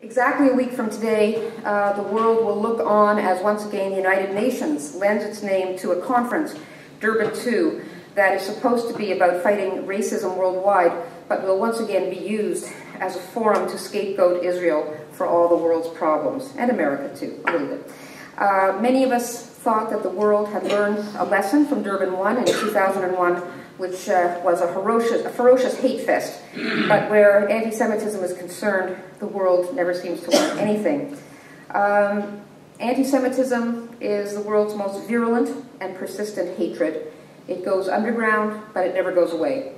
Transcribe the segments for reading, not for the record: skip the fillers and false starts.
Exactly a week from today, the world will look on as once again the United Nations lends its name to a conference, Durban II, that is supposed to be about fighting racism worldwide, but will once again be used as a forum to scapegoat Israel for all the world's problems, and America too, a little bit. Many of us thought that the world had learned a lesson from Durban I in 2001, which was a ferocious hate fest, but where anti-Semitism is concerned, the world never seems to learn anything. Anti-Semitism is the world's most virulent and persistent hatred. It goes underground, but it never goes away.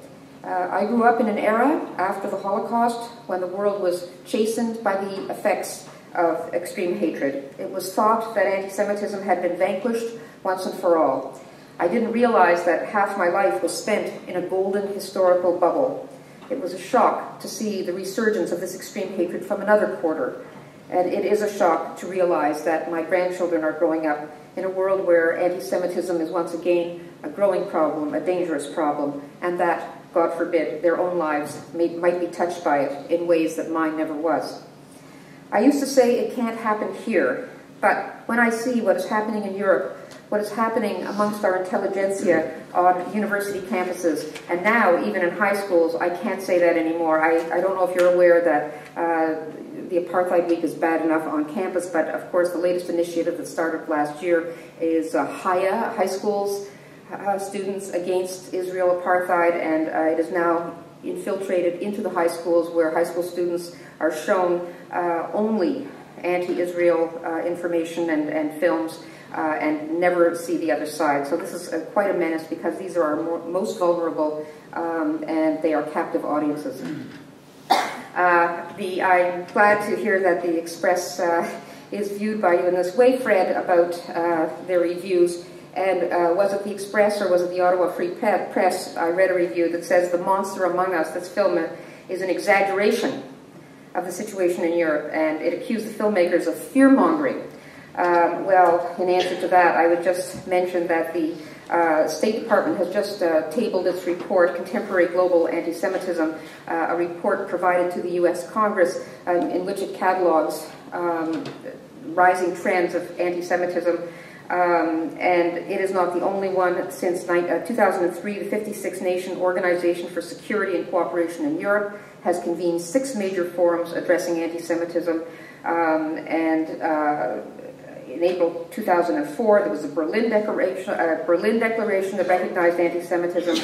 I grew up in an era after the Holocaust when the world was chastened by the effects of extreme hatred. It was thought that anti-Semitism had been vanquished once and for all. I didn't realize that half my life was spent in a golden historical bubble. It was a shock to see the resurgence of this extreme hatred from another quarter. And it is a shock to realize that my grandchildren are growing up in a world where anti-Semitism is once again a growing problem, a dangerous problem, and that, God forbid, their own lives might be touched by it in ways that mine never was. I used to say it can't happen here, but when I see what is happening in Europe, what is happening amongst our intelligentsia on university campuses, and now even in high schools, I can't say that anymore. I don't know if you're aware that the Apartheid Week is bad enough on campus, but of course the latest initiative that started last year is HIA, high schools, students against Israel apartheid, and it is now infiltrated into the high schools where high school students are shown only anti-Israel information and films and never see the other side. So this is quite a menace because these are our most vulnerable and they are captive audiences. I'm glad to hear that the Express is viewed by you in this way, Fred, about their reviews. And was it the Express or was it the Ottawa Free Press? I read a review that says the monster among us, this film, is an exaggeration of the situation in Europe, and it accused the filmmakers of fear-mongering. Well, in answer to that, I would just mention that the State Department has just tabled its report, Contemporary Global Anti-Semitism, a report provided to the U.S. Congress in which it catalogs rising trends of anti-Semitism. And it is not the only one. Since 2003, the 56-nation Organization for Security and Cooperation in Europe has convened 6 major forums addressing anti-Semitism. In April 2004, there was a Berlin Declaration that recognized anti-Semitism.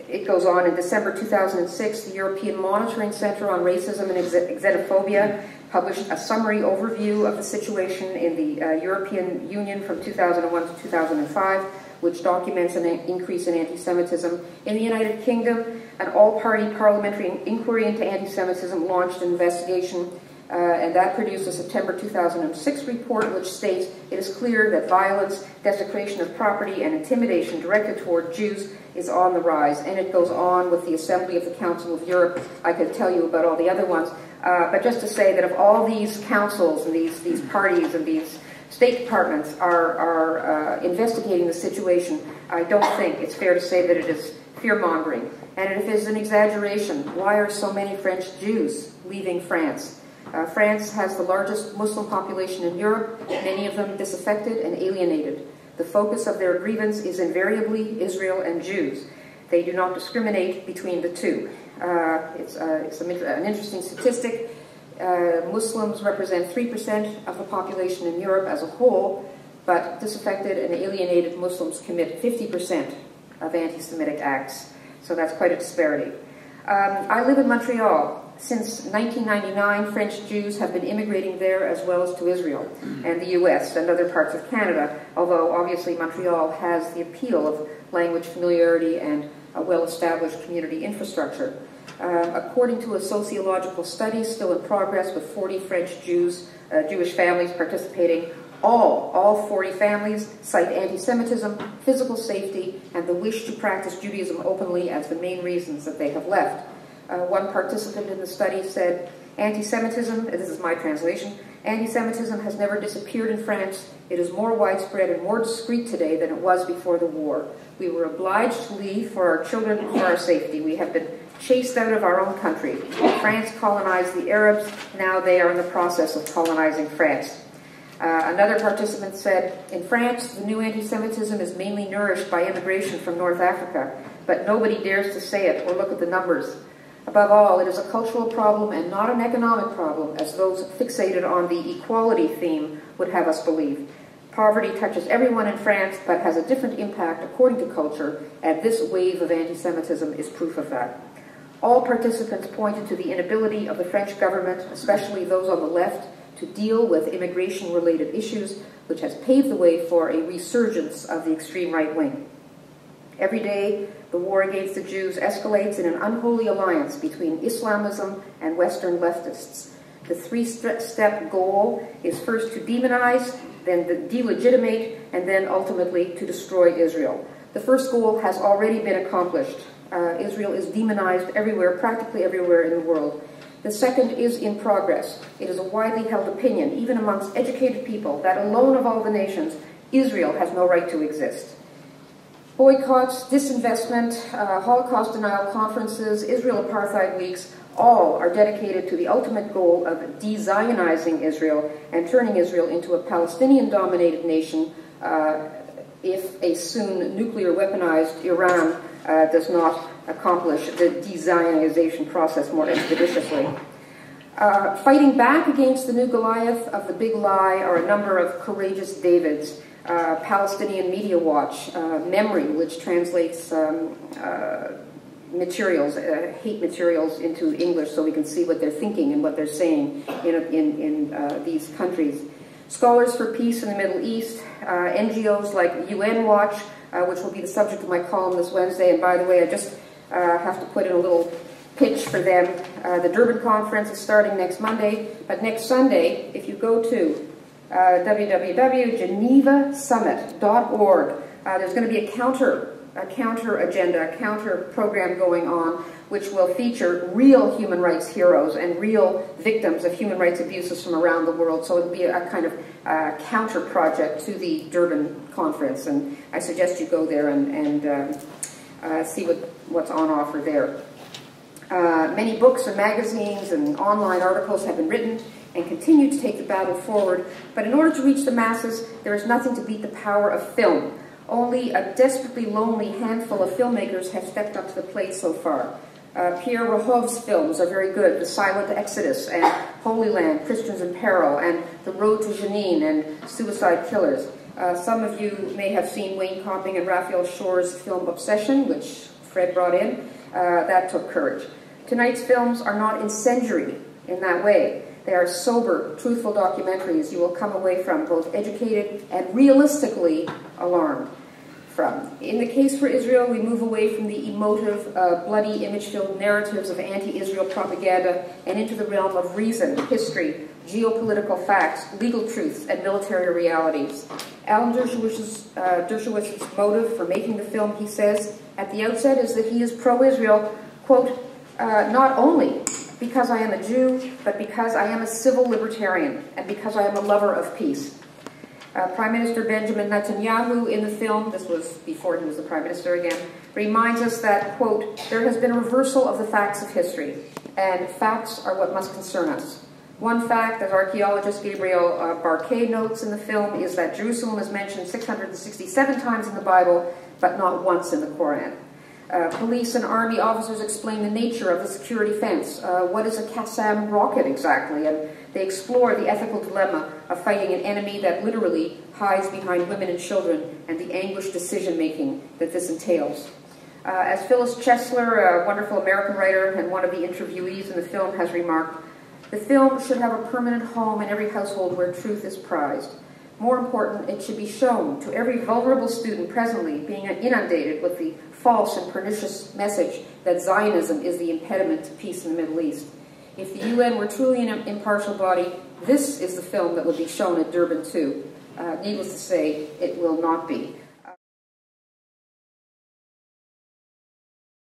It goes on. In December 2006, the European Monitoring Center on Racism and Xenophobia published a summary overview of the situation in the European Union from 2001 to 2005, which documents an increase in anti-Semitism. In the United Kingdom, an all-party parliamentary inquiry into anti-Semitism launched an investigation, and that produced a September 2006 report which states it is clear that violence, desecration of property, and intimidation directed toward Jews is on the rise. And it goes on with the Assembly of the Council of Europe. I could tell you about all the other ones, but just to say that of all these councils and these parties and these State departments are investigating the situation, I don't think it's fair to say that it is fear-mongering. And if it is an exaggeration, why are so many French Jews leaving France? France has the largest Muslim population in Europe, many of them disaffected and alienated. The focus of their grievance is invariably Israel and Jews. They do not discriminate between the two. It's an interesting statistic. Muslims represent 3% of the population in Europe as a whole, but disaffected and alienated Muslims commit 50% of anti-Semitic acts. So that's quite a disparity. I live in Montreal. Since 1999, French Jews have been immigrating there as well as to Israel and the US and other parts of Canada, although obviously Montreal has the appeal of language familiarity and a well-established community infrastructure. According to a sociological study still in progress with 40 French Jewish families participating, all 40 families cite anti-Semitism, physical safety, and the wish to practice Judaism openly as the main reasons that they have left. One participant in the study said, anti-Semitism, this is my translation, anti-Semitism has never disappeared in France. It is more widespread and more discreet today than it was before the war. We were obliged to leave for our children and for our safety. We have been chased out of our own country. France colonized the Arabs, now they are in the process of colonizing France. Another participant said, in France, the new anti-Semitism is mainly nourished by immigration from North Africa, but nobody dares to say it or look at the numbers. Above all, it is a cultural problem and not an economic problem, as those fixated on the equality theme would have us believe. Poverty touches everyone in France, but has a different impact according to culture, and this wave of anti-Semitism is proof of that. All participants pointed to the inability of the French government, especially those on the left, to deal with immigration-related issues, which has paved the way for a resurgence of the extreme right wing. Every day, the war against the Jews escalates in an unholy alliance between Islamism and Western leftists. The three-step goal is first to demonize, then delegitimate, and then ultimately to destroy Israel. The first goal has already been accomplished. Israel is demonized everywhere, practically everywhere in the world. The second is in progress. It is a widely held opinion, even amongst educated people, that alone of all the nations, Israel has no right to exist. Boycotts, disinvestment, Holocaust denial conferences, Israel apartheid weeks, all are dedicated to the ultimate goal of de-Zionizing Israel and turning Israel into a Palestinian-dominated nation if a soon nuclear weaponized Iran does not accomplish the de-Zionization process more expeditiously. Fighting back against the new Goliath of the big lie are a number of courageous Davids. Palestinian Media Watch, Memory, which translates materials, hate materials into English so we can see what they're thinking and what they're saying in these countries. Scholars for Peace in the Middle East, NGOs like UN Watch, which will be the subject of my column this Wednesday. And by the way, I just have to put in a little pitch for them. The Durban conference is starting next Monday, but next Sunday, if you go to www.genevasummit.org, there's going to be a counter agenda, a counter program going on, which will feature real human rights heroes and real victims of human rights abuses from around the world. So it'll be a kind of counter project to the Durban conference, and I suggest you go there and see what's on offer there. Many books and magazines and online articles have been written and continue to take the battle forward, but in order to reach the masses, there is nothing to beat the power of film. Only a desperately lonely handful of filmmakers have stepped up to the plate so far. Pierre Rohov's films are very good, The Silent Exodus and Holy Land, Christians in Peril, and The Road to Jenin and Suicide Killers. Some of you may have seen Wayne Copping and Raphael Shor's film Obsession, which Fred brought in. That took courage. Tonight's films are not incendiary in that way. They are sober, truthful documentaries you will come away from both educated and realistically alarmed from. In the case for Israel, we move away from the emotive, bloody, image-filled narratives of anti-Israel propaganda and into the realm of reason, history, geopolitical facts, legal truths, and military realities. Alan Dershowitz's motive for making the film, he says, at the outset is that he is pro-Israel, quote, not only because I am a Jew, but because I am a civil libertarian and because I am a lover of peace. Prime Minister Benjamin Netanyahu in the film, this was before he was the Prime Minister again, reminds us that, quote, there has been a reversal of the facts of history, and facts are what must concern us. One fact, as archaeologist Gabriel Barquet notes in the film, is that Jerusalem is mentioned 667 times in the Bible, but not once in the Quran. Police and army officers explain the nature of the security fence. What is a Qassam rocket exactly? And they explore the ethical dilemma of fighting an enemy that literally hides behind women and children and the anguished decision-making that this entails. As Phyllis Chesler, a wonderful American writer and one of the interviewees in the film, has remarked, the film should have a permanent home in every household where truth is prized. More important, it should be shown to every vulnerable student presently being inundated with the false and pernicious message that Zionism is the impediment to peace in the Middle East. If the UN were truly an impartial body, this is the film that would be shown at Durban too. Needless to say, it will not be.